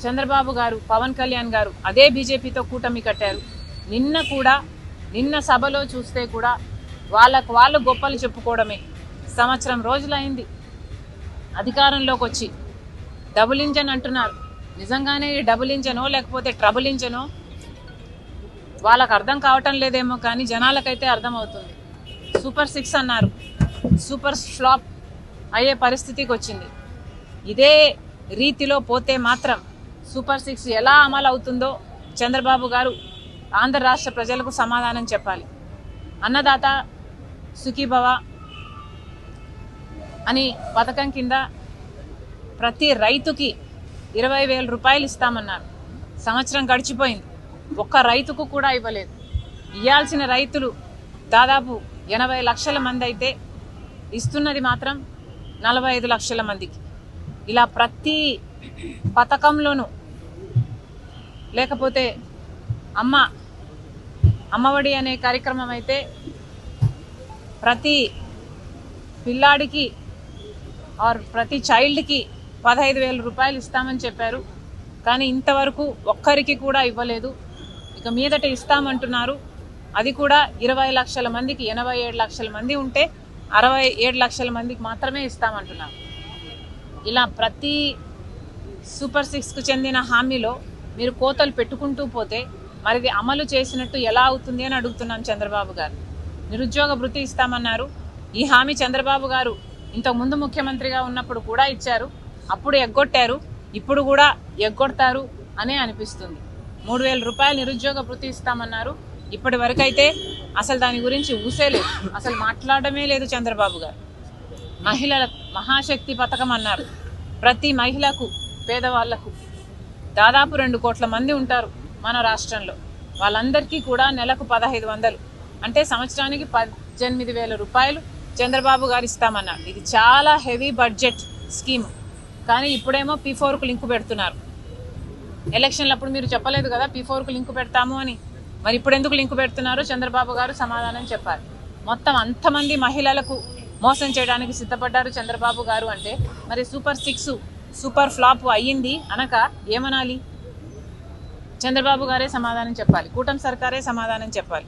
చంద్రబాబు గారు, పవన్ కళ్యాణ్ గారు అదే బీజేపీతో కూటమి కట్టారు. నిన్న సభలో చూస్తే కూడా వాళ్ళు గొప్పలు చెప్పుకోవడమే. సంవత్సరం రోజులైంది అధికారంలోకి వచ్చి. డబుల్ ఇంజన్ అంటున్నారు. నిజంగానే డబుల్ ఇంజనో లేకపోతే ట్రబుల్ ఇంజనో వాళ్ళకు అర్థం కావటం లేదేమో, కానీ జనాలకైతే అర్థమవుతుంది. సూపర్ 6 అన్నారు, సూపర్ ఫ్లాప్ అయ్యే పరిస్థితికి వచ్చింది. ఇదే రీతిలో పోతే మాత్రం సూపర్ 6 ఎలా అమలు అవుతుందో చంద్రబాబు గారు ఆంధ్ర రాష్ట్ర ప్రజలకు సమాధానం చెప్పాలి. అన్నదాత సుఖీభవ అని పథకం కింద ప్రతి రైతుకి 20,000 రూపాయలు ఇస్తామన్నారు. సంవత్సరం గడిచిపోయింది, ఒక్క రైతుకు కూడా ఇవ్వలేదు. ఇవ్వాల్సిన రైతులు దాదాపు 80 లక్షల మంది అయితే ఇస్తున్నది మాత్రం 45 లక్షల మందికి. ఇలా ప్రతి పథకంలోనూ, లేకపోతే అమ్మఒడి అనే కార్యక్రమం అయితే ప్రతి పిల్లాడికి ప్రతి చైల్డ్కి 15,000 రూపాయలు ఇస్తామని చెప్పారు. కానీ ఇంతవరకు ఒక్కరికి కూడా ఇవ్వలేదు. ఇక మీదట ఇస్తామంటున్నారు. అది కూడా 20 లక్షల మందికి. 87 లక్షల మంది ఉంటే 67 లక్షల మందికి మాత్రమే ఇస్తామంటున్నారు. ఇలా ప్రతి సూపర్ 6కు చెందిన హామీలో మీరు కోతలు పెట్టుకుంటూ పోతే మరిది అమలు చేసినట్టు ఎలా అవుతుంది అని అడుగుతున్నాం చంద్రబాబు గారు. నిరుద్యోగ భృతి ఇస్తామన్నారు. ఈ హామీ చంద్రబాబు గారు ఇంతకుముందు ముఖ్యమంత్రిగా ఉన్నప్పుడు కూడా ఇచ్చారు. అప్పుడు ఎగ్గొట్టారు, ఇప్పుడు కూడా ఎగ్గొడతారు అనే అనిపిస్తుంది. 3,000 రూపాయలు నిరుద్యోగ భృతి ఇస్తామన్నారు. ఇప్పటి వరకైతే అసలు దాని గురించి ఊసేలేదు, అసలు మాట్లాడమే లేదు చంద్రబాబు గారు. మహిళల మహాశక్తి పథకం అన్నారు. ప్రతి మహిళకు, పేదవాళ్లకు దాదాపు 2 కోట్ల మంది ఉంటారు మన రాష్ట్రంలో. వాళ్ళందరికీ కూడా నెలకు 1,500 అంటే సంవత్సరానికి 18,000 రూపాయలు చంద్రబాబు గారు ఇస్తామన్నారు. ఇది చాలా హెవీ బడ్జెట్ స్కీమ్. కానీ ఇప్పుడేమో P4కు లింకు పెడుతున్నారు. ఎలక్షన్లప్పుడు మీరు చెప్పలేదు కదా P4కు లింకు పెడతాము అని. మరి ఇప్పుడు ఎందుకు లింకు పెడుతున్నారో చంద్రబాబు గారు సమాధానం చెప్పారు. మొత్తం అంతమంది మహిళలకు మోసం చేయడానికి సిద్ధపడ్డారు చంద్రబాబు గారు అంటే మరి సూపర్ 6 సూపర్ ఫ్లాప్ అయ్యింది అనక ఏమనాలి? చంద్రబాబు గారే సమాధానం చెప్పాలి, కూటమి సర్కారే సమాధానం చెప్పాలి.